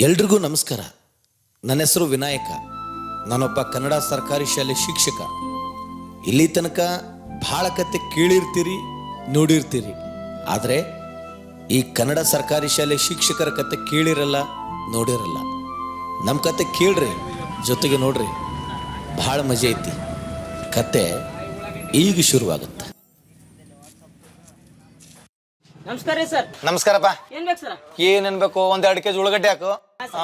ಎಲ್ರಿಗೂ ನಮಸ್ಕಾರ. ನನ್ನ ಹೆಸರು ವಿನಾಯಕ. ನಾನೊಬ್ಬ ಕನ್ನಡ ಸರ್ಕಾರಿ ಶಾಲೆ ಶಿಕ್ಷಕ. ಇಲ್ಲಿ ತನಕ ಭಾಳ ಕತೆ ಕೇಳಿರ್ತೀರಿ, ನೋಡಿರ್ತೀರಿ. ಆದರೆ ಈ ಕನ್ನಡ ಸರ್ಕಾರಿ ಶಾಲೆ ಶಿಕ್ಷಕರ ಕತೆ ಕೇಳಿರಲ್ಲ, ನೋಡಿರಲ್ಲ. ನಮ್ಮ ಕತೆ ಕೇಳ್ರಿ, ಜೊತೆಗೆ ನೋಡ್ರಿ, ಭಾಳ ಮಜಾ ಐತಿ. ಕತೆ ಈಗ ಶುರುವಾಗುತ್ತೆ. ನಮಸ್ಕಾರ ರೀ ಸರ್. ನಮಸ್ಕಾರಪ್ಪ. ಏನ್ ಬೇಕು ಸರ್? ಏನ್ ಅನ್ಬೇಕು? 1-2 ಕೆಜಿ ಉಳ್ಳಗಡ್ಡೆ ಹಾಕು,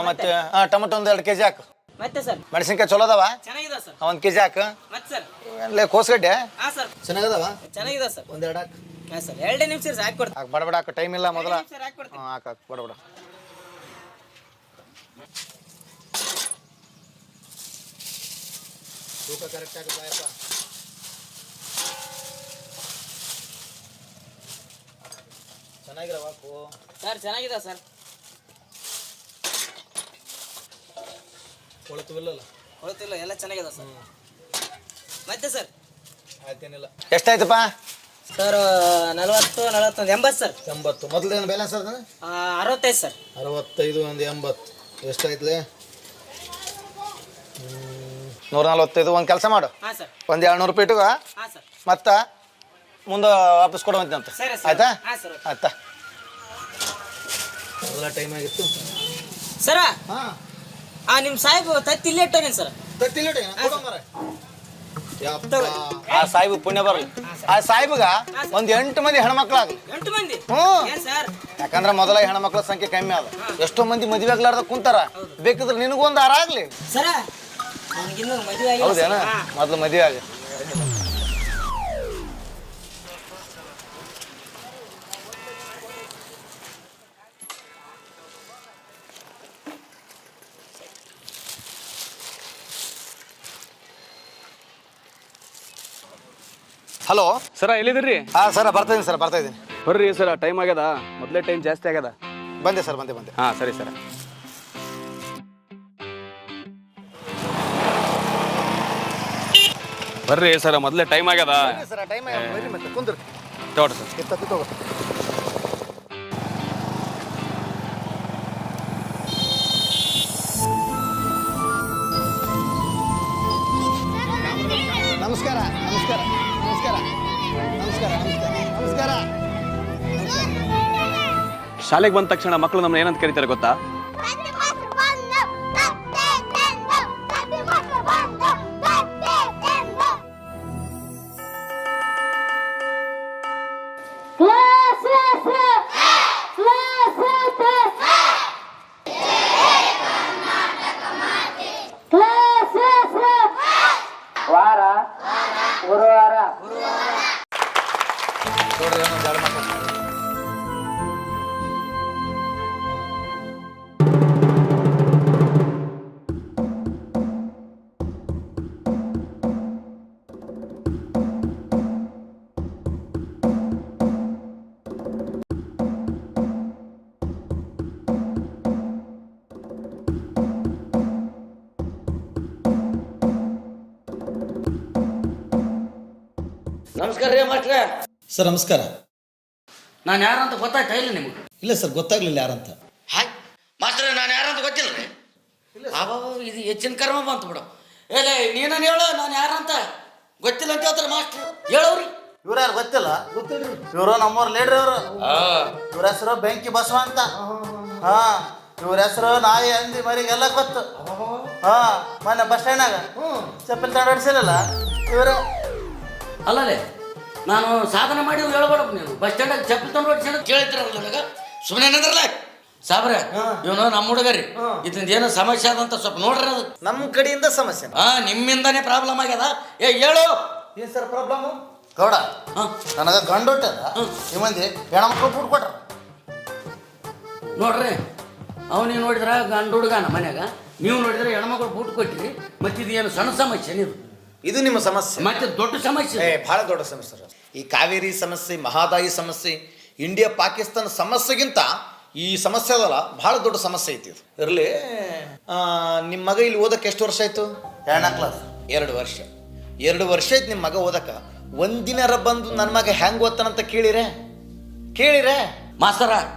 ಮತ್ತೆ ಟೊಮೆಟೊ 1-2 ಕೆಜಿ ಹಾಕು. ಮತ್ತೆ ಸರ್ ಮೆಣಸಿನ್ಕಾಯಿ ಚಲೋ ಅದಾವ, ಚೆನ್ನಾಗಿದೆ ಸರ್. 1 ಕೆಜಿ ಹಾಕು. ಮತ್ತೆ ಸರ್ ಅಲ್ಲೇ ಕೋಸ್ಗಡ್ಡೆ ಹಾ ಸರ್ ಚೆನ್ನಾಗದಾವ, ಚೆನ್ನಾಗಿದೆ ಸರ್. 1-2 ಹಾಕು. ಹಾ ಸರ್ 2 ನಿಮಿಷ ಸರ್ ಹಾಕಿ ಹಾಕು, ಬಡ ಹಾಕು, ಟೈಮ್ ಇಲ್ಲ ಮೊದಲ. ಸರ್ ಹಾಕಿ ಹಾಕು ಬಡ ತೂಕ ಕರೆಕ್ಟ್ ಆಗುತ್ತಾಯಪ್ಪ. ಚೆನ್ನಾಗಿರೋ ಹಾಕು ಸರ್. ಚೆನ್ನಾಗಿದೆ ಸರ್. ಕೊಳತುವಿಲ್ಲಲ್ಲ? ಹೊಳ್ತಿಲ್ಲ, ಎಲ್ಲ ಚೆನ್ನಾಗಿದೆ ಸರ್. ಮತ್ತೆ ಸರ್ ಆಯ್ತೇನಿಲ್ಲ. ಎಷ್ಟಾಯ್ತಪ್ಪ ಸರ್? 40, 41, 80 ಸರ್. 80. ಮೊದಲೇನು ಬ್ಯಾಲೆನ್ಸ್ ಅದ? 65 ಸರ್. 65 ಒಂದು 80 ಎಷ್ಟಾಯ್ತದೆ? 145. ಒಂದು ಕೆಲಸ ಮಾಡು, ಹಾ ಸರ್. ಒಂದು 200 ರೂಪಾಯಿ ಇಟ್ಟುಗ, ಹಾ ಸರ್. ಮತ್ತೆ ಮುಂದೆ ವಾಪಸ್ ಕೊಡುವಂತೆ. ಸರಿ ಸರ್. ಆಯ್ತಾ? ಹಾ ಸರ್. ಆಯ್ತಾ? ಎಲ್ಲ ಟೈಮ್ ಆಗಿತ್ತು ಸರ. ಹಾಂ. ನಿಮ್ಮ ಸಾಹೇಬ್ ತತ್ತಿ ಇಲ್ಲೇ ಇಟ್ಟೋಗೇನು ಸರ್? ಆ ಸಾಹಿಬ್ ಪುಣ್ಯ ಬರಲಿ. ಆ ಸಾಹಿಬ್ಗ ಒಂದು 8 ಮಂದಿ ಹೆಣ್ಮಕ್ಳಾಗಲಿ. 8 ಮಂದಿ? ಹ್ಞೂ. ಏನ್ ಸರ್? ಯಾಕಂದ್ರೆ ಮೊದಲ ಹೆಣ್ಮಕ್ಳ ಸಂಖ್ಯೆ ಕಮ್ಮಿ ಅದ. ಎಷ್ಟೋ ಮಂದಿ ಮದುವೆ ಆಗ್ಲಾರ್ದ ಕುಂತಾರ. ಬೇಕಿದ್ರೆ ನಿನಗೊಂದು ಆರ ಆಗ್ಲಿ. ಸರ ನನಗಿನ್ನೂ ಮದುವೆ ಆಗಿಲ್ಲ. ಹೌದೇನ? ಮೊದಲು ಮದುವೆ ಆಗ. ಹಲೋ ಸರ, ಎಲ್ಲಿದ್ದೀರಿ? ಹಾಂ ಸರ್, ಬರ್ತಾ ಇದ್ದೀನಿ. ಬರ್ರಿ ಸರ, ಟೈಮ್ ಆಗ್ಯದ. ಮೊದಲೇ ಟೈಮ್ ಜಾಸ್ತಿ ಆಗ್ಯದ. ಬಂದೆ ಸರ್, ಬಂದೆ. ಹಾಂ ಸರಿ ಸರ. ಬರ್ರಿ ಸರ, ಮೊದಲೇ ಟೈಮ್ ಆಗ್ಯದ. ಸರ್, ಟೈಮ್ ಬರ್ರಿ, ಮತ್ತೆ ಕುಂದ್ರಿ. ತಗೊಳ್ರಿ ಸರ್. ತಗೋ. ನಮಸ್ಕಾರ. ಶಾಲೆಗೆ ಬಂದ ತಕ್ಷಣ ಮಕ್ಕಳು ನಮ್ಮನ್ನ ಏನಂತ ಕರೀತಾರೆ ಗೊತ್ತಾ? ವಾರ, ಗುರುವಾರ. ನೋಡ್ರಿ, ಒಂದ್ 2 ಮಕ್ಕಳು. ನಮಸ್ಕಾರ ರೀ ಮಾಸ್ಟ್ರೆ. ಸರ್ ನಮಸ್ಕಾರ. ನಾನು ಯಾರಂತ ಗೊತ್ತಾಯ್ತಾ ಇಲ್ಲ ನಿಮಗೆ? ಇಲ್ಲ ಸರ್, ಗೊತ್ತಾಗ್ಲಿಲ್ಲ ಯಾರಂತ. ಹಾಯ್ ಮಾಸ್ಟ್ರೆ, ನಾನು ಯಾರಂತ ಗೊತ್ತಿಲ್ಲ ರೀ. ಇದು ಹೆಚ್ಚಿನ ಕರ್ಮ ಬಂತು ಬಿಡು. ಏಲೇ ನೀನು ಹೇಳು, ನಾನು ಯಾರಂತ ಗೊತ್ತಿಲ್ಲ ಅಂತ ಹೇಳ್ತಾರೆ ಮಾಸ್ಟ್ರು. ಹೇಳವ್ರಿ. ಇವ್ರ ಯಾರು ಗೊತ್ತಿಲ್ಲ? ಇವರು ನಮ್ಮವ್ರ ಲೀಡ್ರ್. ಇವ್ರ ಹೆಸರು ಬೆಂಕಿ ಬಸವ ಅಂತ. ಹಾ, ಇವ್ರ ಹೆಸರು ನಾಯಿ ಹಂದಿ ಮರಿಗೆಲ್ಲ ಗೊತ್ತು. ಹಾ, ಮೊನ್ನೆ ಬಸ್ ಸ್ಟ್ಯಾಂಡ್ನಾಗ ಚಪ್ಪಲಿ ತಂಡ ಹೊಡಿಸಿರಲ್ಲ ಇವರು. ಅಲ್ಲೇ ನಾನು ಸಾಧನೆ ಮಾಡಿ ಹೇಳ್ಬೇಡಪ್ಪ. ನೀವು ಬಸ್ ಸ್ಟ್ಯಾಂಡಾಗ ಚಪ್ಪಲಿ ತಂದು ಹೊಡಿಸಿ ಕೇಳಿದ್ರಲ್ಲ ನನಗೆ. ಸುಮ್ಮನೆ ಏನಂದ್ರಲ್ಲ ಸಾಬ್ರೆ, ಇವನು ನಮ್ಮ ಹುಡುಗ ರೀ. ಇದರಿಂದ ಏನೋ ಸಮಸ್ಯೆ ಅದಂತ ಸ್ವಲ್ಪ ನೋಡ್ರಿ. ಅದು ನಮ್ಮ ಕಡೆಯಿಂದ ಸಮಸ್ಯೆ. ನಿಮ್ಮಿಂದಾನೇ ಪ್ರಾಬ್ಲಮ್ ಆಗ್ಯದ. ಹೇಳು. ಏನ್ ಸರ್ ಪ್ರಾಬ್ಲಮ್? ಗೌಡ, ನನಗೆ ಗಂಡು ಹುಟ್ಟದ. ಈ ಮಂದಿ ಹೆಣ್ಮಕ್ಳು ಬಿಟ್ಟು ಕೊಟ್ರ ನೋಡ್ರಿ. ಅವನಿಗೆ ನೋಡಿದ್ರ ಗಂಡು ಹುಡುಗನ ಮನ್ಯಾಗ, ನೀವು ನೋಡಿದ್ರೆ ಹೆಣ್ಮಕ್ಳು ಬೂಟ್ ಕೊಟ್ಟಿರಿ. ಮತ್ತೆ ಇದು ಏನು ಸಣ್ಣ ಸಮಸ್ಯೆ? ನೀವು ಇದು ನಿಮ್ಮ ಸಮಸ್ಯೆ. ಮತ್ತೆ ದೊಡ್ಡ ಸಮಸ್ಯೆ. ಬಹಳ ದೊಡ್ಡ ಸಮಸ್ಯೆ. ಈ ಕಾವೇರಿ ಸಮಸ್ಯೆ, ಮಹಾದಾಯಿ ಸಮಸ್ಯೆ, ಇಂಡಿಯಾ ಪಾಕಿಸ್ತಾನ ಸಮಸ್ಯೆಗಿಂತ ಈ ಸಮಸ್ಯೆ ಅದಲ್ಲ, ಬಹಳ ದೊಡ್ಡ ಸಮಸ್ಯೆ ಐತಿ. ಇದು ಇರಲಿ. ನಿಮ್ಮ ಮಗ ಇಲ್ಲಿ ಓದಕ್ಕೆ ಎಷ್ಟು ವರ್ಷ ಆಯ್ತು? 2ನೇ ಕ್ಲಾಸ್. 2 ವರ್ಷ. 2 ವರ್ಷ ಆಯ್ತು ನಿಮ್ಮ ಮಗ ಓದಕ್ಕೆ. ಒಂದಿನಾರ ಬಂದು ನನ್ನ ಮಗ ಹೆಂಗೆ ಓದ್ತಾನಂತ ಕೇಳಿರೆ? ಮಾಸ್ತರ,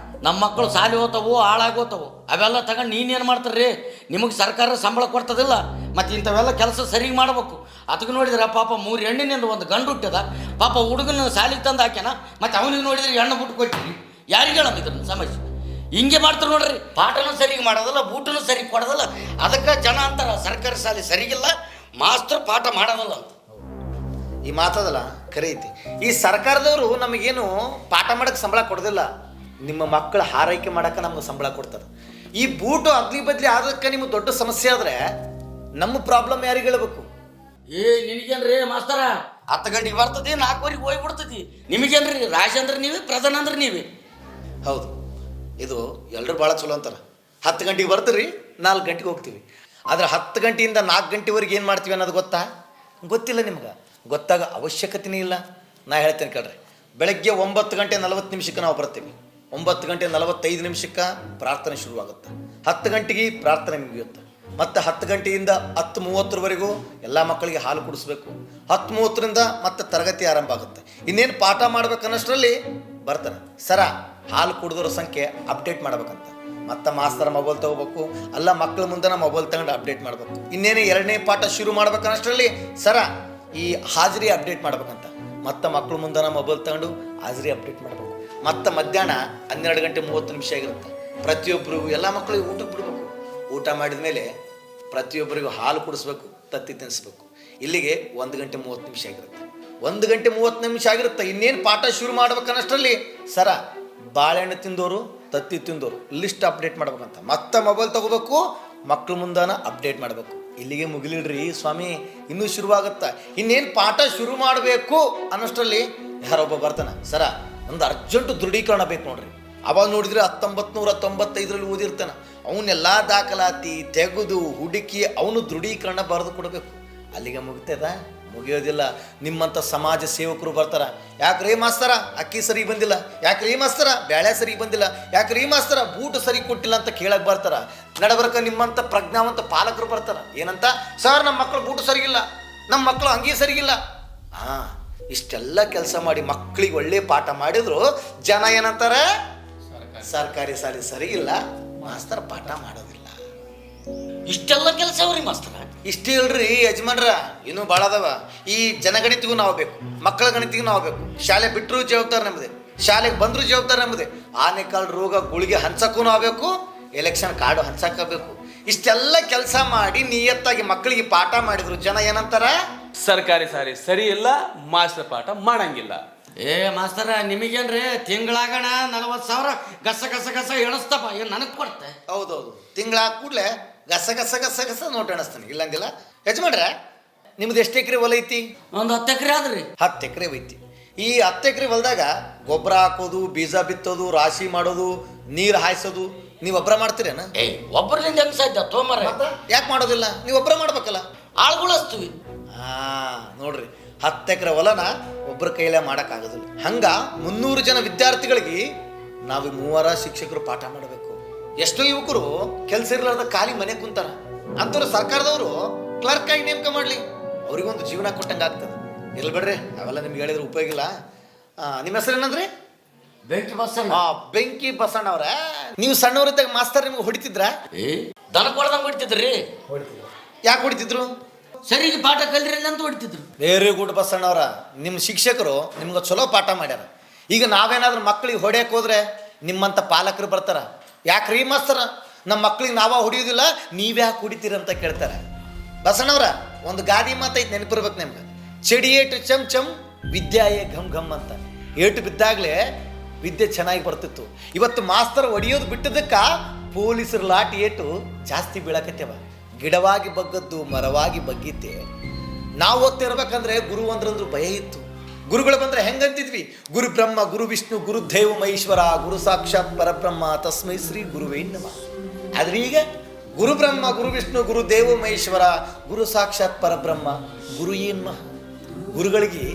ನಮ್ಮ ಮಕ್ಕಳು ಸಾಲಿ ಹೋಗ್ತಾವು ಹಾಳಾಗೋತಾವು ಅವೆಲ್ಲ ತಗೊಂಡು ನೀನೇನು ಮಾಡ್ತಾರ್ರಿ? ನಿಮಗೆ ಸರ್ಕಾರ ಸಂಬಳ ಕೊಡ್ತದಿಲ್ಲ, ಮತ್ತು ಇಂಥವೆಲ್ಲ ಕೆಲಸ ಸರಿಗೆ ಮಾಡ್ಬೇಕು. ಅದಕ್ಕೆ ನೋಡಿದ್ರೆ ಪಾಪ 3 ಹೆಣ್ಣಿನಿಂದ ಒಂದು ಗಂಡು ಹುಟ್ಟದ, ಪಾಪ ಹುಡುಗನ ಸಾಲಿಗೆ ತಂದು ಹಾಕ್ಯಾನ, ಮತ್ತು ಅವನಿಗೆ ನೋಡಿದ್ರೆ ಹೆಣ್ಣು ಬಿಟ್ಟು ಕೊಟ್ಟಿರಿ. ಯಾರಿಗೆ ಹೇಳಮ್ಮ ಇದ್ರ ಸಮಸ್ಯೆ? ಹಿಂಗೆ ಮಾಡ್ತಾರೆ ನೋಡ್ರಿ, ಪಾಠನೂ ಸರಿಗೆ ಮಾಡೋದಲ್ಲ, ಬೂಟನೂ ಸರಿಗೆ ಕೊಡೋದಲ್ಲ. ಅದಕ್ಕೆ ಜನ ಅಂತಾರ ಸರ್ಕಾರಿ ಶಾಲೆ ಸರಿಗಿಲ್ಲ, ಮಾಸ್ತರ್ ಪಾಠ ಮಾಡೋದಲ್ಲ ಅಂತ. ಈ ಮಾತದಲ್ಲ ಖರೆ ಐತಿ. ಈ ಸರ್ಕಾರದವರು ನಮಗೇನು ಪಾಠ ಮಾಡಕ್ಕೆ ಸಂಬಳ ಕೊಡೋದಿಲ್ಲ, ನಿಮ್ಮ ಮಕ್ಕಳ ಹಾರೈಕೆ ಮಾಡಕ್ಕೆ ನಮ್ಗೆ ಸಂಬಳ ಕೊಡ್ತಾರೆ. ಈ ಬೂಟು ಅಗ್ಲಿ ಬದ್ಲಿ ಆದಕ್ಕೆ ನಿಮ್ಗೆ ದೊಡ್ಡ ಸಮಸ್ಯೆ ಆದರೆ ನಮ್ಮ ಪ್ರಾಬ್ಲಮ್ ಯಾರಿಗೆ ಹೇಳ್ಬೇಕು? ನಿನಗೇನ್ರಿ ಮಾಸ್ತರ 10 ಗಂಟೆಗೆ ಬರ್ತದೆ, 4:00 ಹೋಗ್ಬಿಡ್ತೈತಿ. ನಿಮಗೇನ್ರಿ ರಾಜ ಅಂದ್ರೆ ನೀವೇ, ಪ್ರಧಾನ ಅಂದ್ರೆ ನೀವೇ. ಹೌದು, ಇದು ಎಲ್ಲರೂ ಭಾಳ ಚಲೋ ಅಂತಾರೆ. 10 ಗಂಟೆಗೆ ಬರ್ತೀರಿ, 4 ಗಂಟೆಗೆ ಹೋಗ್ತೀವಿ. ಆದರೆ 10 ಗಂಟೆಯಿಂದ 4 ಗಂಟೆವರೆಗೆ ಏನು ಮಾಡ್ತೀವಿ ಅನ್ನೋದು ಗೊತ್ತಿಲ್ಲ ನಿಮ್ಗೆ. ಗೊತ್ತಾಗ ಅವಶ್ಯಕತೆನೇ ಇಲ್ಲ. ನಾ ಹೇಳ್ತೇನೆ ಕೇಳ್ರಿ. ಬೆಳಗ್ಗೆ 9:40 ನಾವು ಬರ್ತೀವಿ. 9:45 ಪ್ರಾರ್ಥನೆ ಶುರುವಾಗುತ್ತೆ. 10 ಗಂಟೆಗೆ ಪ್ರಾರ್ಥನೆ ಮುಗಿಯುತ್ತೆ. ಮತ್ತು 10 ಗಂಟೆಯಿಂದ 10:30ವರೆಗೂ ಎಲ್ಲ ಮಕ್ಕಳಿಗೆ ಹಾಲು ಕುಡಿಸ್ಬೇಕು. 10:30ರಿಂದ ಮತ್ತೆ ತರಗತಿ ಆರಂಭ ಆಗುತ್ತೆ. ಇನ್ನೇನು ಪಾಠ ಮಾಡ್ಬೇಕನ್ನಷ್ಟರಲ್ಲಿ ಬರ್ತಾರೆ. ಸರ ಹಾಲು ಕುಡಿದೋರ ಸಂಖ್ಯೆ ಅಪ್ಡೇಟ್ ಮಾಡ್ಬೇಕಂತ. ಮತ್ತು ಮಾಸ್ತರ ಮೊಬೈಲ್ ತೊಗೋಬೇಕು, ಅಲ್ಲ ಮಕ್ಕಳ ಮುಂದೆ ಮೊಬೈಲ್ ತಗೊಂಡು ಅಪ್ಡೇಟ್ ಮಾಡಬೇಕು. ಇನ್ನೇನು 2ನೇ ಪಾಠ ಶುರು ಮಾಡ್ಬೇಕನ್ನಷ್ಟರಲ್ಲಿ ಸರ ಈ ಹಾಜರಿ ಅಪ್ಡೇಟ್ ಮಾಡ್ಬೇಕಂತ. ಮತ್ತು ಮಕ್ಕಳ ಮುಂದೆ ಮೊಬೈಲ್ ತಗೊಂಡು ಹಾಜರಿ ಅಪ್ಡೇಟ್ ಮಾಡಬೇಕು. ಮತ್ತು ಮಧ್ಯಾಹ್ನ 12:30 ಆಗಿರುತ್ತೆ. ಪ್ರತಿಯೊಬ್ಬರಿಗೂ ಎಲ್ಲ ಮಕ್ಕಳಿಗೆ ಊಟಕ್ಕೆ ಬಿಡಬೇಕು. ಊಟ ಮಾಡಿದ ಮೇಲೆ ಪ್ರತಿಯೊಬ್ಬರಿಗೂ ಹಾಲು ಕುಡಿಸ್ಬೇಕು, ತತ್ತಿ ತಿನ್ನಿಸ್ಬೇಕು. ಇಲ್ಲಿಗೆ 1:30 ಆಗಿರುತ್ತೆ. 1:30 ಆಗಿರುತ್ತೆ. ಇನ್ನೇನು ಪಾಠ ಶುರು ಮಾಡ್ಬೇಕನ್ನಷ್ಟರಲ್ಲಿ ಸರ ಬಾಳೆಹಣ್ಣು ತಿಂದವರು, ತತ್ತಿ ತಿಂದವರು ಲಿಸ್ಟ್ ಅಪ್ಡೇಟ್ ಮಾಡ್ಬೇಕಂತ. ಮತ್ತೆ ಮೊಬೈಲ್ ತೊಗೋಬೇಕು, ಮಕ್ಕಳ ಮುಂದಾನ ಅಪ್ಡೇಟ್ ಮಾಡಬೇಕು. ಇಲ್ಲಿಗೆ ಮುಗಿಲಿಡ್ರಿ ಸ್ವಾಮಿ, ಇನ್ನೂ ಶುರುವಾಗುತ್ತಾ. ಇನ್ನೇನು ಪಾಠ ಶುರು ಮಾಡಬೇಕು ಅನ್ನೋಷ್ಟರಲ್ಲಿ ಯಾರೊಬ್ಬ ಬರ್ತಾನೆ. ಸರ ಒಂದು ಅರ್ಜೆಂಟು ದೃಢೀಕರಣ ಬೇಕು ನೋಡ್ರಿ. ಅವಾಗ ನೋಡಿದ್ರೆ 1995 ಓದಿರ್ತಾನೆ. ಅವನ್ನೆಲ್ಲ ದಾಖಲಾತಿ ತೆಗೆದು ಹುಡುಕಿ ಅವನು ದೃಢೀಕರಣ ಬರೆದು ಕೊಡಬೇಕು. ಅಲ್ಲಿಗೆ ಮುಗಿತದ? ಮುಗಿಯೋದಿಲ್ಲ. ನಿಮ್ಮಂಥ ಸಮಾಜ ಸೇವಕರು ಬರ್ತಾರ. ಯಾಕ್ರೀ ಮಾಸ್ತರ ಅಕ್ಕಿ ಸರಿ ಬಂದಿಲ್ಲ, ಯಾಕ್ರೀ ಮಾಸ್ತರ ಬ್ಯಾಳೆ ಸರಿ ಬಂದಿಲ್ಲ, ಯಾಕ್ರೀ ಮಾಸ್ತರ ಬೂಟು ಸರಿ ಕೊಟ್ಟಿಲ್ಲ ಅಂತ ಕೇಳಕ್ಕೆ ಬರ್ತಾರ. ನಡಬರ್ಕ ನಿಮ್ಮಂಥ ಪ್ರಜ್ಞಾವಂತ ಪಾಲಕರು ಬರ್ತಾರ. ಏನಂತ? ಸರ್ ನಮ್ಮ ಮಕ್ಕಳು ಬೂಟು ಸರಿಗಿಲ್ಲ, ನಮ್ಮ ಮಕ್ಕಳು ಅಂಗಿ ಸರಿಗಿಲ್ಲ. ಹಾಂ, ಇಷ್ಟೆಲ್ಲ ಕೆಲಸ ಮಾಡಿ ಮಕ್ಕಳಿಗೆ ಒಳ್ಳೆ ಪಾಠ ಮಾಡಿದ್ರು ಜನ ಏನಂತಾರೆ? ಸರ್ಕಾರಿ ಶಾಲೆ ಸರಿಗಿಲ್ಲ, ಮಾಸ್ತರ ಪಾಠ ಮಾಡೋದಿಲ್ಲ. ಇಷ್ಟೆಲ್ಲ ಕೆಲಸ ಅವ್ರಿ ಮಾಸ್ತರ? ಇಷ್ಟೇ ಇಲ್ರಿ ಯಜಮಾನ್ರ, ಇನ್ನೂ ಭಾಳ ಅದಾವ. ಈ ಜನಗಣಿತಿಗೂ ನಾವು ಬೇಕು, ಮಕ್ಕಳ ಗಣಿತಿಗೂ ನಾವು ಬೇಕು. ಶಾಲೆ ಬಿಟ್ಟರು ಜವಾಬ್ದಾರಿ ನಮ್ಮದೇ, ಶಾಲೆಗೆ ಬಂದರೂ ಜವಾಬ್ದಾರಿ ನಮ್ಮದೇ. ಆನೆಕಾಲ್ ರೋಗ ಗುಳಿಗೆ ಹಂಚಕ್ಕೂ ನಾವು ಬೇಕು, ಎಲೆಕ್ಷನ್ ಕಾರ್ಡು ಹಂಚಕ್ಕಬೇಕು. ಇಷ್ಟೆಲ್ಲ ಕೆಲಸ ಮಾಡಿ ನಿಯತ್ತಾಗಿ ಮಕ್ಕಳಿಗೆ ಪಾಠ ಮಾಡಿದ್ರು ಜನ ಏನಂತಾರ? ಸರ್ಕಾರಿ ಶಾಲೆ ಸರಿ ಇಲ್ಲ, ಮಾಸ್ಟರ್ ಪಾಠ ಮಾಡಂಗಿಲ್ಲ. ಮಾಸ್ತರ ನಿಮಗೇನ್ರಿ ತಿಂಗಳಾಗಣ 40,000 ಗಸ ಎಣಿಸ್ತಪ್ಪ, ಏನು ನನಗೆ ಕೊಡ್ತೆ? ಹೌದೌದು, ತಿಂಗಳ ಕೂಡಲೇ ಗಸ ನೋಟ್ ಎಣಿಸ್ತಾನೆ, ಇಲ್ಲಂಗಿಲ್ಲ. ಯಜಮಾನ್ರೆ ನಿಮ್ದು ಎಷ್ಟು ಎಕರೆ ಹೊಲ ಐತಿ? ಒಂದು 10 ಎಕರೆ ಆದ್ರಿ. 10 ಎಕರೆ ಐತಿ. ಈ 10 ಎಕರೆ ಹೊಲದಾಗ ಗೊಬ್ಬರ ಹಾಕೋದು, ಬೀಜ ಬಿತ್ತೋದು, ರಾಶಿ ಮಾಡೋದು, ನೀರು ಹಾಯಿಸೋದು ನೀವು ಒಬ್ಬರ ಮಾಡ್ತೀರೇನ? ಒಬ್ಬರಿಂದ ಹೆಂಗ್ ಸಾಧ್ಯ ತೋಮರ? ಯಾಕೆ ಮಾಡೋದಿಲ್ಲ? ನೀವು ಒಬ್ಬರ ಮಾಡ್ಬೇಕಲ್ಲ. ಆಳುಗಳು ಹಚ್ತೀವಿ. ನೋಡ್ರಿ, 10 ಎಕರೆ ಹೊಲನ ಒಬ್ಬರ ಕೈಲೇ ಮಾಡೋಕ್ಕಾಗೋದಿಲ್ಲ. ಹಂಗ 300 ಜನ ವಿದ್ಯಾರ್ಥಿಗಳಿಗೆ ನಾವು 3 ಶಿಕ್ಷಕರು ಪಾಠ ಮಾಡಬೇಕು. ಎಷ್ಟೋ ಯುವಕರು ಕೆಲಸ ಇರಲಾರ್ದ ಖಾಲಿ ಮನೆ ಕುಂತಾರ. ಅಂಥವ್ರು ಸರ್ಕಾರದವರು ಕ್ಲರ್ಕ್ ಆಗಿ ನೇಮಕ ಮಾಡಲಿ, ಅವ್ರಿಗೊಂದು ಜೀವನ ಕೊಟ್ಟಂಗೆ ಆಗ್ತದೆ. ಇಲ್ಲ ಬಿಡ್ರಿ, ಅವೆಲ್ಲ ನಿಮ್ಗೆ ಹೇಳಿದ್ರೆ ಉಪಯೋಗ ಇಲ್ಲ. ನಿಮ್ಮ ಹೆಸರು ಏನಂದ್ರಿ? ಬೆಂಕಿ ಬಸಣ್ಣ. ಬೆಂಕಿ ಬಸಣ್ಣ ಅವ್ರ. ನೀವು ಸಣ್ಣವರಿದ್ದಾಗ ಮಾಸ್ತರ್ ನಿಮ್ಗೆ ಹೊಡಿತಿದ್ರ? ದನ ಕೊಡ್ದಂಗೆ ಹೊಡಿತಿದ್ರಿ. ಯಾಕೆ ಹೊಡಿತಿದ್ರು? ಸರಿಗೆ ಪಾಠ ಕಲಿರಿಲ್ಲ ಅಂತ ಹೊಡಿತಿದ್ರು. ವೆರಿ ಗುಡ್ ಬಸಣ್ಣ ಅವರ, ನಿಮ್ಮ ಶಿಕ್ಷಕರು ನಿಮ್ಗೆ ಚಲೋ ಪಾಠ ಮಾಡ್ಯಾರ. ಈಗ ನಾವೇನಾದ್ರೂ ಮಕ್ಕಳಿಗೆ ಹೊಡ್ಯಕ್ಕೆ ಹೋದ್ರೆ ನಿಮ್ಮಂಥ ಪಾಲಕರು ಬರ್ತಾರ. ಯಾಕ್ರೀ ಮಾಸ್ತರ ನಮ್ಮ ಮಕ್ಳಿಗೆ ನಾವ ಹೊಡಿಯೋದಿಲ್ಲ, ನೀವ್ಯಾಕೆ ಹೊಡಿತೀರಂತ ಕೇಳ್ತಾರೆ. ಬಸಣ್ಣವ್ರ ಒಂದು ಗಾದಿ ಮಾತೈತೆ, ನೆನಪಿರ್ಬೇಕು ನಿಮ್ಗೆ. ಚಡಿ ಏಟು ಚಮ್ ಚಮ್ ವಿದ್ಯಾಯೇ ಘಮ್ ಘಮ್ ಅಂತ. ಏಟು ಬಿದ್ದಾಗಲೇ ವಿದ್ಯೆ ಚೆನ್ನಾಗಿ ಬರ್ತಿತ್ತು. ಇವತ್ತು ಮಾಸ್ತರ್ ಹೊಡಿಯೋದು ಬಿಟ್ಟದಕ್ಕೆ ಪೊಲೀಸರ ಲಾಟಿ ಏಟು ಜಾಸ್ತಿ ಬೀಳಕತ್ತೇವ. ಗಿಡವಾಗಿ ಬಗ್ಗದ್ದು ಮರವಾಗಿ ಬಗ್ಗಿತ್ತೆ. ನಾವು ಓದ್ತಿರ್ಬೇಕಂದ್ರೆ ಗುರು ಅಂದ್ರಂದ್ರು ಭಯ ಇತ್ತು. ಗುರುಗಳು ಬಂದರೆ ಹೆಂಗಂತಿದ್ವಿ? ಗುರು ಬ್ರಹ್ಮ ಗುರು ವಿಷ್ಣು ಗುರು ದೇವ ಮಹೇಶ್ವರ ಗುರು ಸಾಕ್ಷಾತ್ ಪರಬ್ರಹ್ಮ ತಸ್ಮೈ ಶ್ರೀ ಗುರುವೇ ನಮಃ. ಆದ್ರೆ ಈಗ ಗುರು ಬ್ರಹ್ಮ ಗುರು ವಿಷ್ಣು ಗುರು ದೇವ ಮಹೇಶ್ವರ ಗುರು ಸಾಕ್ಷಾತ್ ಪರಬ್ರಹ್ಮ ಗುರು ಏನ್ ಮಹ. ಗುರುಗಳಿಗೆ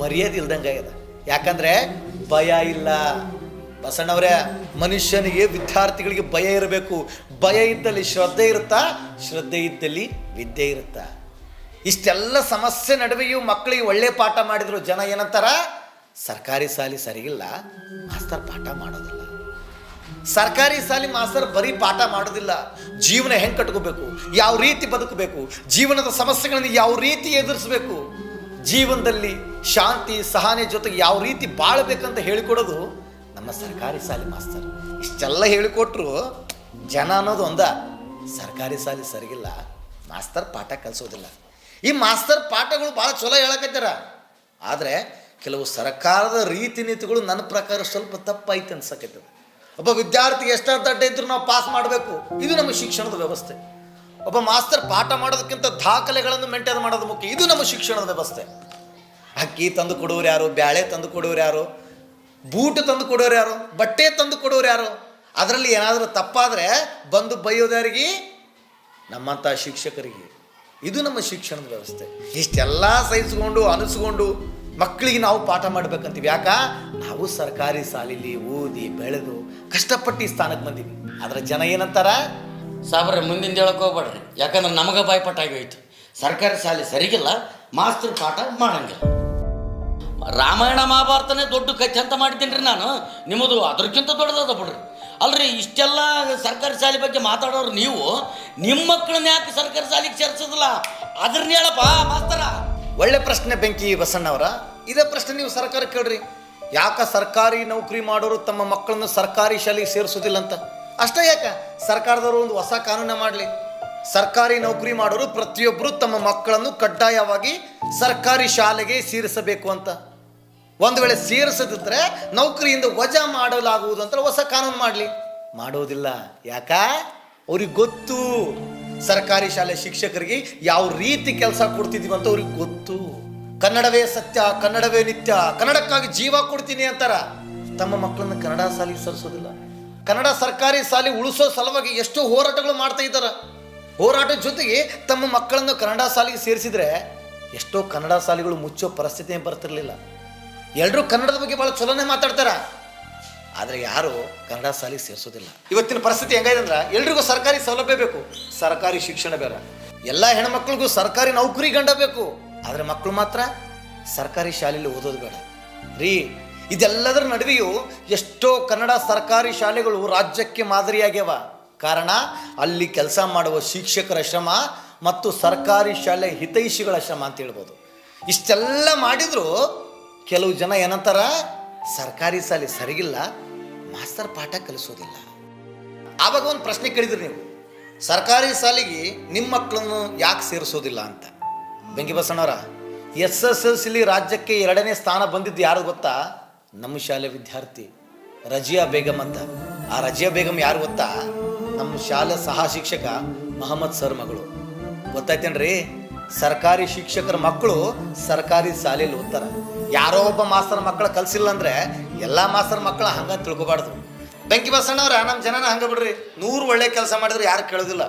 ಮರ್ಯಾದೆ ಇಲ್ದಂಗೆ ಆಗ್ಯದ. ಯಾಕಂದ್ರೆ ಭಯ ಇಲ್ಲ. ಬಸಣ್ಣವರೇ, ಮನುಷ್ಯನಿಗೆ ವಿದ್ಯಾರ್ಥಿಗಳಿಗೆ ಭಯ ಇರಬೇಕು. ಭಯ ಇದ್ದಲ್ಲಿ ಶ್ರದ್ಧೆ ಇರುತ್ತಾ, ಶ್ರದ್ಧೆ ಇದ್ದಲ್ಲಿ ವಿದ್ಯೆ ಇರುತ್ತಾ. ಇಷ್ಟೆಲ್ಲ ಸಮಸ್ಯೆ ನಡುವೆಯೂ ಮಕ್ಕಳಿಗೆ ಒಳ್ಳೆ ಪಾಠ ಮಾಡಿದ್ರು ಜನ ಏನಂತಾರ? ಸರ್ಕಾರಿ ಶಾಲೆ ಸರಿಗಿಲ್ಲ, ಮಾಸ್ತರ್ ಪಾಠ ಮಾಡೋದಿಲ್ಲ. ಸರ್ಕಾರಿ ಶಾಲೆ ಮಾಸ್ತರ್ ಬರೀ ಪಾಠ ಮಾಡೋದಿಲ್ಲ, ಜೀವನ ಹೆಂಗೆ ಕಟ್ಕೋಬೇಕು, ಯಾವ ರೀತಿ ಬದುಕಬೇಕು, ಜೀವನದ ಸಮಸ್ಯೆಗಳನ್ನು ಯಾವ ರೀತಿ ಎದುರಿಸಬೇಕು, ಜೀವನದಲ್ಲಿ ಶಾಂತಿ ಸಹನೆ ಜೊತೆಗೆ ಯಾವ ರೀತಿ ಬಾಳಬೇಕಂತ ಹೇಳಿಕೊಡೋದು ನಮ್ಮ ಸರ್ಕಾರಿ ಶಾಲೆ ಮಾಸ್ತರ್. ಇಷ್ಟೆಲ್ಲ ಹೇಳಿಕೊಟ್ರು ಜನ ಅನ್ನೋದು ಒಂದ, ಸರ್ಕಾರಿ ಶಾಲೆ ಸರಿಗಿಲ್ಲ, ಮಾಸ್ತರ್ ಪಾಠ ಕಲಿಸೋದಿಲ್ಲ. ಈ ಮಾಸ್ತರ್ ಪಾಠಗಳು ಭಾಳ ಚಲೋ ಹೇಳಕತ್ತಾರ, ಆದರೆ ಕೆಲವು ಸರ್ಕಾರದ ರೀತಿ ನೀತಿಗಳು ನನ್ನ ಪ್ರಕಾರ ಸ್ವಲ್ಪ ತಪ್ಪಾಯ್ತು ಅನ್ಸಕತ್ತದ. ಒಬ್ಬ ವಿದ್ಯಾರ್ಥಿ ಎಷ್ಟಾದ ದಡ್ಡ ಇದ್ರೂ ನಾವು ಪಾಸ್ ಮಾಡಬೇಕು, ಇದು ನಮ್ಮ ಶಿಕ್ಷಣದ ವ್ಯವಸ್ಥೆ. ಒಬ್ಬ ಮಾಸ್ತರ್ ಪಾಠ ಮಾಡೋದಕ್ಕಿಂತ ದಾಖಲೆಗಳನ್ನು ಮೇಂಟೈನ್ ಮಾಡೋದು ಮುಖ್ಯ, ಇದು ನಮ್ಮ ಶಿಕ್ಷಣದ ವ್ಯವಸ್ಥೆ. ಅಕ್ಕಿ ತಂದು ಕೊಡೋರು ಯಾರು, ಬ್ಯಾಳೆ ತಂದು ಕೊಡೋರು ಯಾರು, ಬೂಟು ತಂದು ಕೊಡೋರು ಯಾರು, ಬಟ್ಟೆ ತಂದು ಕೊಡೋರು ಯಾರು, ಅದರಲ್ಲಿ ಏನಾದರೂ ತಪ್ಪಾದರೆ ಬಂದು ಬೈಯೋದಾರಿಗೆ ನಮ್ಮಂಥ ಶಿಕ್ಷಕರಿಗೆ. ಇದು ನಮ್ಮ ಶಿಕ್ಷಣದ ವ್ಯವಸ್ಥೆ. ಇಷ್ಟೆಲ್ಲ ಸಹಿಸ್ಕೊಂಡು ಅನಿಸ್ಕೊಂಡು ಮಕ್ಕಳಿಗೆ ನಾವು ಪಾಠ ಮಾಡ್ಬೇಕಂತೀವಿ. ಯಾಕ? ನಾವು ಸರ್ಕಾರಿ ಶಾಲೆಯಲ್ಲಿ ಓದಿ ಬೆಳೆದು ಕಷ್ಟಪಟ್ಟು ಈ ಸ್ಥಾನಕ್ಕೆ ಬಂದೀವಿ. ಆದರೆ ಜನ ಏನಂತಾರ? ಸಾಬ್ರೆ ಮುಂದಿನ ಹೇಳಕ್ಕೆ ಹೋಗ್ಬೇಡ್ರಿ, ಯಾಕಂದ್ರೆ ನಮಗೆ ಬಾಯ್ಪಾಠ ಆಗೋಯ್ತು. ಸರ್ಕಾರಿ ಶಾಲೆ ಸರಿಗಿಲ್ಲ, ಮಾಸ್ತರ್ ಪಾಠ ಮಾಡಂಗಿಲ್ಲ. ರಾಮಾಯಣ ಮಹಾಭಾರತನೇ ದೊಡ್ಡ ಕಥೆ ಅಂತ ಮಾಡಿದ್ದೀನಿ ರೀ ನಾನು, ನಿಮ್ಮದು ಅದಕ್ಕಿಂತ ದೊಡ್ಡದಾದ ಬಿಡ್ರಿ. ಅಲ್ರಿ ಇಷ್ಟೆಲ್ಲ ಸರ್ಕಾರಿ ಶಾಲೆ ಬಗ್ಗೆ ಮಾತಾಡೋರು ನೀವು, ನಿಮ್ಮ ಮಕ್ಕಳನ್ನ ಯಾಕೆ ಸರ್ಕಾರಿ ಶಾಲೆಗೆ ಸೇರಿಸೋದಿಲ್ಲ ಅದ್ರನ್ನ ಹೇಳಪ್ಪ ಮಾಸ್ತರ. ಒಳ್ಳೆ ಪ್ರಶ್ನೆ ಬೆಂಕಿ ಬಸಣ್ಣವರ. ಇದೇ ಪ್ರಶ್ನೆ ನೀವು ಸರ್ಕಾರ ಕೇಳ್ರಿ, ಯಾಕೆ ಸರ್ಕಾರಿ ನೌಕರಿ ಮಾಡೋರು ತಮ್ಮ ಮಕ್ಕಳನ್ನು ಸರ್ಕಾರಿ ಶಾಲೆಗೆ ಸೇರಿಸೋದಿಲ್ಲ ಅಂತ. ಅಷ್ಟೇ ಯಾಕೆ ಸರ್ಕಾರದವರು ಒಂದು ಹೊಸ ಕಾನೂನು ಮಾಡಲಿ, ಸರ್ಕಾರಿ ನೌಕರಿ ಮಾಡೋರು ಪ್ರತಿಯೊಬ್ಬರು ತಮ್ಮ ಮಕ್ಕಳನ್ನು ಕಡ್ಡಾಯವಾಗಿ ಸರ್ಕಾರಿ ಶಾಲೆಗೆ ಸೇರಿಸಬೇಕು ಅಂತ. ಒಂದು ವೇಳೆ ಸೇರಿಸದಿದ್ದರೆ ನೌಕರಿಯಿಂದ ವಜಾ ಮಾಡಲಾಗುವುದು ಅಂತ ಹೊಸ ಕಾನೂನು ಮಾಡಲಿ. ಮಾಡೋದಿಲ್ಲ. ಯಾಕ? ಅವ್ರಿಗೆ ಗೊತ್ತು ಸರ್ಕಾರಿ ಶಾಲೆ ಶಿಕ್ಷಕರಿಗೆ ಯಾವ ರೀತಿ ಕೆಲಸ ಕೊಡ್ತಿದ್ದೀವಿ ಅಂತ ಅವ್ರಿಗೆ ಗೊತ್ತು. ಕನ್ನಡವೇ ಸತ್ಯ, ಕನ್ನಡವೇ ನಿತ್ಯ, ಕನ್ನಡಕ್ಕಾಗಿ ಜೀವ ಕೊಡ್ತೀನಿ ಅಂತಾರ. ತಮ್ಮ ಮಕ್ಕಳನ್ನು ಕನ್ನಡ ಶಾಲೆಗೆ ಸೇರಿಸೋದಿಲ್ಲ. ಕನ್ನಡ ಸರ್ಕಾರಿ ಶಾಲೆ ಉಳಿಸೋ ಸಲುವಾಗಿ ಎಷ್ಟೋ ಹೋರಾಟಗಳು ಮಾಡ್ತಾ ಇದ್ದಾರೆ. ಹೋರಾಟದ ಜೊತೆಗೆ ತಮ್ಮ ಮಕ್ಕಳನ್ನು ಕನ್ನಡ ಶಾಲೆಗೆ ಸೇರಿಸಿದ್ರೆ ಎಷ್ಟೋ ಕನ್ನಡ ಶಾಲೆಗಳು ಮುಚ್ಚೋ ಪರಿಸ್ಥಿತಿ ಬರ್ತಿರ್ಲಿಲ್ಲ. ಎಲ್ಲರೂ ಕನ್ನಡದ ಬಗ್ಗೆ ಭಾಳ ಚಲೋನೆ ಮಾತಾಡ್ತಾರ, ಆದರೆ ಯಾರು ಕನ್ನಡ ಶಾಲೆಗೆ ಸೇರಿಸೋದಿಲ್ಲ. ಇವತ್ತಿನ ಪರಿಸ್ಥಿತಿ ಹೆಂಗಿದೆ ಅಂದ್ರೆ ಎಲ್ರಿಗೂ ಸರ್ಕಾರಿ ಸೌಲಭ್ಯ ಬೇಕು, ಸರ್ಕಾರಿ ಶಿಕ್ಷಣ ಬೇರೆ. ಎಲ್ಲ ಹೆಣ್ಮಕ್ಳಿಗೂ ಸರ್ಕಾರಿ ನೌಕರಿ ಗಂಡ ಬೇಕು, ಆದರೆ ಮಕ್ಕಳು ಮಾತ್ರ ಸರ್ಕಾರಿ ಶಾಲೆಯಲ್ಲಿ ಓದೋದು ಬೇಡ ರೀ. ಇದೆಲ್ಲದರ ನಡುವೆಯೂ ಎಷ್ಟೋ ಕನ್ನಡ ಸರ್ಕಾರಿ ಶಾಲೆಗಳು ರಾಜ್ಯಕ್ಕೆ ಮಾದರಿಯಾಗ್ಯವ. ಕಾರಣ ಅಲ್ಲಿ ಕೆಲಸ ಮಾಡುವ ಶಿಕ್ಷಕರ ಶ್ರಮ ಮತ್ತು ಸರ್ಕಾರಿ ಶಾಲೆ ಹಿತೈಷಿಗಳ ಶ್ರಮ ಅಂತ ಹೇಳ್ಬೋದು. ಇಷ್ಟೆಲ್ಲ ಮಾಡಿದ್ರು ಕೆಲವು ಜನ ಏನಂತಾರ, ಸರ್ಕಾರಿ ಶಾಲೆ ಸರಿಗಿಲ್ಲ, ಮಾಸ್ತರ್ ಪಾಠ ಕಲಿಸೋದಿಲ್ಲ. ಆವಾಗ ಒಂದು ಪ್ರಶ್ನೆ ಕೇಳಿದ್ರಿ ನೀವು, ಸರ್ಕಾರಿ ಶಾಲೆಗೆ ನಿಮ್ಮ ಮಕ್ಕಳನ್ನು ಯಾಕೆ ಸೇರಿಸೋದಿಲ್ಲ ಅಂತ. ಬೆಂಕಿ ಬಸಣ್ಣವರ, SSLC ರಾಜ್ಯಕ್ಕೆ 2ನೇ ಸ್ಥಾನ ಬಂದಿದ್ದು ಯಾರು ಗೊತ್ತಾ? ನಮ್ಮ ಶಾಲೆ ವಿದ್ಯಾರ್ಥಿ ರಜಿಯಾ ಬೇಗಮ್ ಅಂತ. ಆ ರಜಿಯಾ ಬೇಗಮ್ ಯಾರು ಗೊತ್ತಾ? ನಮ್ಮ ಶಾಲೆ ಸಹ ಶಿಕ್ಷಕ ಮಹಮ್ಮದ್ ಸರ್ ಮಗಳು. ಗೊತ್ತಾಯ್ತೇನ್ರಿ? ಸರ್ಕಾರಿ ಶಿಕ್ಷಕರ ಮಕ್ಕಳು ಸರ್ಕಾರಿ ಶಾಲೆಯಲ್ಲಿ ಓದ್ತಾರ. ಯಾರೋ ಒಬ್ಬ ಮಾಸ್ತರ್ ಮಕ್ಕಳ ಕಲಿಸಿಲ್ಲ ಅಂದರೆ ಎಲ್ಲ ಮಾಸ್ತರ್ ಮಕ್ಕಳ ಹಂಗೆ ತಿಳ್ಕೊಬಾರ್ದು. ಬೆಂಕಿ ಬಸಣ್ಣವ್ರ, ನಮ್ಮ ಜನನ ಹಂಗೆ ಬಿಡ್ರಿ. 100 ಒಳ್ಳೆ ಕೆಲಸ ಮಾಡಿದ್ರೆ ಯಾರು ಕೇಳೋದಿಲ್ಲ,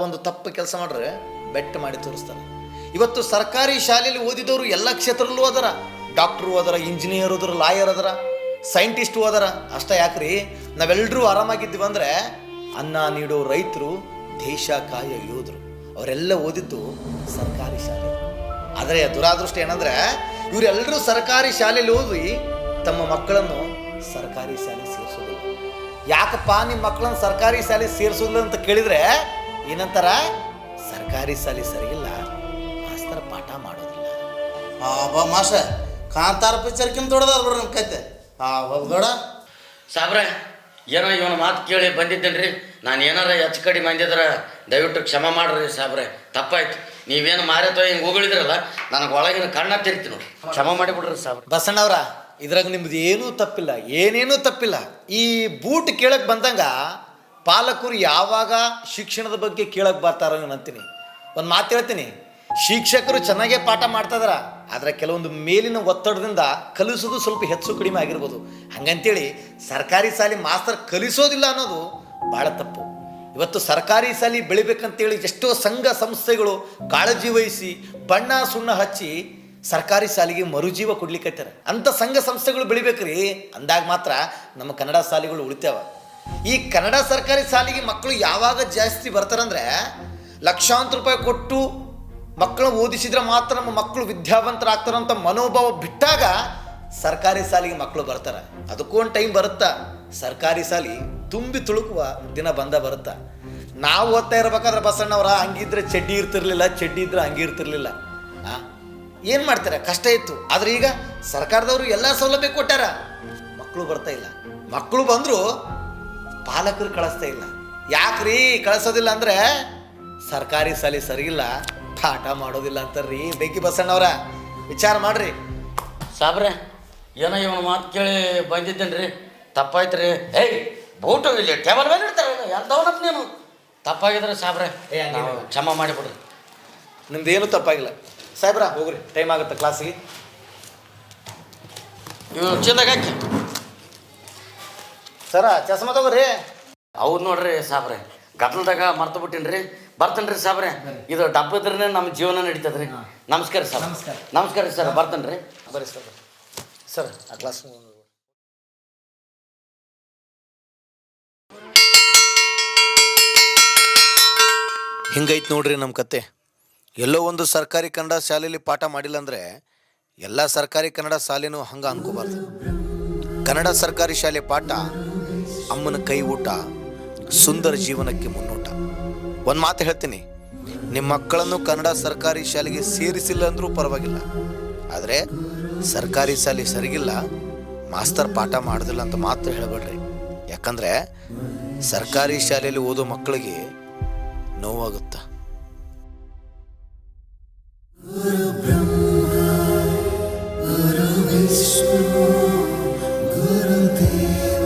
ಒಂದು ತಪ್ಪು ಕೆಲಸ ಮಾಡ್ರೆ ಬೆಟ್ ಮಾಡಿ ತೋರಿಸ್ತಾರೆ. ಇವತ್ತು ಸರ್ಕಾರಿ ಶಾಲೆಯಲ್ಲಿ ಓದಿದವರು ಎಲ್ಲ ಕ್ಷೇತ್ರದಲ್ಲೂ ಹೋದಾರ. ಡಾಕ್ಟ್ರು ಹೋದಾರ, ಇಂಜಿನಿಯರ್ ಹೋದ್ರ, ಲಾಯರ್ ಅದರ, ಸೈಂಟಿಸ್ಟ್ ಹೋದಾರ. ಅಷ್ಟೇ ಯಾಕ್ರಿ, ನಾವೆಲ್ಲರೂ ಆರಾಮಾಗಿದ್ದೀವಿ ಅಂದರೆ ಅನ್ನ ನೀಡೋ ರೈತರು, ದೇಶ ಕಾಯ ಯೋಧರು ಅವರೆಲ್ಲ ಓದಿದ್ದು ಸರ್ಕಾರಿ ಶಾಲೆ. ಆದರೆ ದುರಾದೃಷ್ಟ ಏನಂದ್ರೆ ಇವರೆಲ್ಲರೂ ಸರ್ಕಾರಿ ಶಾಲೆಯಲ್ಲಿ ಓದಿ ತಮ್ಮ ಮಕ್ಕಳನ್ನು ಸರ್ಕಾರಿ ಶಾಲೆ ಸೇರಿಸೋದಿಲ್ಲ. ಯಾಕಪ್ಪ ನಿಮ್ಮ ಮಕ್ಕಳನ್ನು ಸರ್ಕಾರಿ ಶಾಲೆ ಸೇರಿಸೋದಿಲ್ಲ ಅಂತ ಕೇಳಿದರೆ ಏನಂತಾರ? ಸರ್ಕಾರಿ ಶಾಲೆ ಸರಿಯಿಲ್ಲ, ಮಾಸ್ತರ ಪಾಠ ಮಾಡೋದಿಲ್ಲ. ಬಾ ಮಾಸ್ಟರ್, ಕಾಂತಾರ ಪಿಕ್ಚರ್ಕಿಂತ ದೊಡ್ಡದಾದ ಬಿಡ್ರಿ ನಮ್ಮ ಕತೆ. ದೊಡ್ಡ ಸಾಬ್ರೆ, ಏನೋ ಇವನ ಮಾತು ಕೇಳಿ ಬಂದಿದ್ದೇನೆ ರೀ. ನಾನು ಏನಾರ ಹೆಚ್ಚು ಕಡಿಮೆ ಅಂದಿದ್ರೆ ದಯವಿಟ್ಟು ಕ್ಷಮ ಮಾಡ್ರಿ ಸಾಬ್ರೆ, ತಪ್ಪಾಯ್ತು. ನೀವೇನು ಮಾರೇತೋ ಹಿಂಗೆ ಹೋಗಳಿದ್ರಲ್ಲ, ನನಗೆ ಒಳಗಿನ ಕಣ್ಣ ತಿರ್ತಿ ನೋಡಿ, ಕ್ಷಮ ಮಾಡಿಬಿಡ್ರಿ ಸಾಬ್ರೆ. ಬಸಣ್ಣವ್ರ, ಇದ್ರಾಗ ನಿಮ್ದು ಏನೂ ತಪ್ಪಿಲ್ಲ, ಏನೇನೂ ತಪ್ಪಿಲ್ಲ. ಈ ಬೂಟ್ ಕೇಳಕ್ಕೆ ಬಂದಂಗ ಪಾಲಕರು ಯಾವಾಗ ಶಿಕ್ಷಣದ ಬಗ್ಗೆ ಕೇಳಕ್ಕೆ ಬರ್ತಾರೋ ಅಂತೀನಿ. ಒಂದು ಮಾತು ಹೇಳ್ತೀನಿ, ಶಿಕ್ಷಕರು ಚೆನ್ನಾಗೇ ಪಾಠ ಮಾಡ್ತಾ ಇದಾರ, ಆದರೆ ಕೆಲವೊಂದು ಮೇಲಿನ ಒತ್ತಡದಿಂದ ಕಲಿಸೋದು ಸ್ವಲ್ಪ ಹೆಚ್ಚು ಕಡಿಮೆ ಆಗಿರ್ಬೋದು. ಹಂಗಂತೇಳಿ ಸರ್ಕಾರಿ ಶಾಲೆ ಮಾಸ್ತರ್ ಕಲಿಸೋದಿಲ್ಲ ಅನ್ನೋದು ಭಾಳ ತಪ್ಪು. ಇವತ್ತು ಸರ್ಕಾರಿ ಶಾಲೆ ಬೆಳಿಬೇಕಂತೇಳಿ ಎಷ್ಟೋ ಸಂಘ ಸಂಸ್ಥೆಗಳು ಕಾಳಜಿ ವಹಿಸಿ ಬಣ್ಣ ಸುಣ್ಣ ಹಚ್ಚಿ ಸರ್ಕಾರಿ ಶಾಲೆಗೆ ಮರುಜೀವ ಕೊಡ್ಲಿಕ್ಕತ್ತಾರ. ಅಂಥ ಸಂಘ ಸಂಸ್ಥೆಗಳು ಬೆಳಿಬೇಕ್ರಿ, ಅಂದಾಗ ಮಾತ್ರ ನಮ್ಮ ಕನ್ನಡ ಶಾಲೆಗಳು ಉಳಿತಾವ. ಈ ಕನ್ನಡ ಸರ್ಕಾರಿ ಶಾಲೆಗೆ ಮಕ್ಕಳು ಯಾವಾಗ ಜಾಸ್ತಿ ಬರ್ತಾರಂದ್ರೆ, ಲಕ್ಷಾಂತರ ರೂಪಾಯಿ ಕೊಟ್ಟು ಮಕ್ಕಳು ಓದಿಸಿದ್ರೆ ಮಾತ್ರ ನಮ್ಮ ಮಕ್ಕಳು ವಿದ್ಯಾವಂತರಾಗ್ತಾರಂತ ಮನೋಭಾವ ಬಿಟ್ಟಾಗ ಸರ್ಕಾರಿ ಶಾಲೆಗೆ ಮಕ್ಕಳು ಬರ್ತಾರೆ. ಅದಕ್ಕೂ ಒಂದು ಟೈಮ್ ಬರುತ್ತಾ. ಸರ್ಕಾರಿ ಶಾಲೆ ತುಂಬಿ ತುಳುಕುವ ದಿನ ಬಂದ ಬರುತ್ತಾ. ನಾವು ಓದ್ತಾ ಇರ್ಬೇಕಾದ್ರೆ ಬಸಣ್ಣವರ ಹಂಗಿದ್ರೆ ಚಡ್ಡಿ ಇರ್ತಿರ್ಲಿಲ್ಲ, ಚಡ್ಡಿ ಇದ್ರೆ ಹಂಗೆ ಇರ್ತಿರ್ಲಿಲ್ಲ. ಏನು ಮಾಡ್ತಾರೆ, ಕಷ್ಟ ಇತ್ತು. ಆದ್ರೆ ಈಗ ಸರ್ಕಾರದವರು ಎಲ್ಲ ಸೌಲಭ್ಯ ಕೊಟ್ಟಾರ, ಮಕ್ಕಳು ಬರ್ತಾ ಇಲ್ಲ. ಮಕ್ಕಳು ಬಂದರೂ ಪಾಲಕರು ಕಳಿಸ್ತಾ ಇಲ್ಲ. ಯಾಕ್ರಿ ಕಳಿಸೋದಿಲ್ಲ ಅಂದರೆ ಸರ್ಕಾರಿ ಶಾಲೆ ಸರಿಗಿಲ್ಲ, ಪಾಠ ಮಾಡೋದಿಲ್ಲ ಅಂತಾರ್ರಿ. ಬೇಕಿ ಬಸಣ್ಣವ್ರ ವಿಚಾರ ಮಾಡ್ರಿ. ಸಾಬ್ರೆ ಏನೋ ಇವನ ಮಾತು ಕೇಳಿ ಬಂದಿದ್ದೇನ್ರಿ, ತಪ್ಪಾಯ್ತು ರೀ. ಏಯ್ ಬೂಟು ಇಲ್ಲಿ ಟೇಬಲ್ ಮೇಲೆ ಇಡ್ತಾರಲ್ಲ, ಎಂಥವನಪ್ಪ ನೀನು. ತಪ್ಪಾಗಿದ್ರೆ ಸಾಬ್ರೆ ನಾವು ಕ್ಷಮ ಮಾಡಿಬಿಡ್ರಿ. ನಿಮ್ದೇನು ತಪ್ಪಾಗಿಲ್ಲ ಸಾಹೇಬ್ರ, ಹೋಗ್ರಿ, ಟೈಮ್ ಆಗುತ್ತೆ ಕ್ಲಾಸಿಗೆ. ಇವು ಚೀಲದಾಗ ಹಾಕಿ. ಸರ ಚಸ್ಮಾ ತಗೋರಿ. ಹೌದು ನೋಡ್ರಿ ಸಾಬ್ರೆ, ಗಟ್ಲದಾಗ ಮರ್ತು ಬಿಟ್ಟಿನ್ರಿ. ಬರ್ತೇನೆ ರೀ ಸಾಬ್ರೆ, ಇದು ಡಬ್ಬಿದ್ರೆ ನಮ್ಮ ಜೀವನ ನಡೀತದ್ರಿ. ನಮಸ್ಕಾರ ಸರ್. ನಮಸ್ಕಾರ ರೀ ಸರ್, ಬರ್ತೇನೆ ರೀ. ಬರ್ರಿ ಸರ್. ಸರ್ ಆ ಕ್ಲಾಸ್ ಹಿಂಗೈತೆ ನೋಡ್ರಿ ನಮ್ಮ ಕತೆ. ಎಲ್ಲೋ ಒಂದು ಸರ್ಕಾರಿ ಕನ್ನಡ ಶಾಲೆಯಲ್ಲಿ ಪಾಠ ಮಾಡಿಲ್ಲ ಅಂದರೆ ಎಲ್ಲ ಸರ್ಕಾರಿ ಕನ್ನಡ ಶಾಲೆನೂ ಹಂಗೆ ಅನ್ಕೋಬಾರ್ದು. ಕನ್ನಡ ಸರ್ಕಾರಿ ಶಾಲೆ ಪಾಠ ಅಮ್ಮನ ಕೈ ಊಟ, ಸುಂದರ ಜೀವನಕ್ಕೆ ಮುನ್ನೋಟ. ಒಂದು ಮಾತು ಹೇಳ್ತೀನಿ, ನಿಮ್ಮ ಮಕ್ಕಳನ್ನು ಕನ್ನಡ ಸರ್ಕಾರಿ ಶಾಲೆಗೆ ಸೇರಿಸಿಲ್ಲ ಅಂದರೂ ಪರವಾಗಿಲ್ಲ, ಆದರೆ ಸರ್ಕಾರಿ ಶಾಲೆ ಸರಿಗಿಲ್ಲ, ಮಾಸ್ತರ್ ಪಾಠ ಮಾಡೋದಿಲ್ಲ ಅಂತ ಮಾತ್ರ ಹೇಳಬೇಡ್ರಿ. ಯಾಕಂದರೆ ಸರ್ಕಾರಿ ಶಾಲೆಯಲ್ಲಿ ಓದೋ ಮಕ್ಕಳಿಗೆ ನೋವಾಗುತ್ತಾ. ಗುರು ಬ್ರಹ್ಮ ಗುರು ವಿಷ್ಣು ಗುರುದೇವ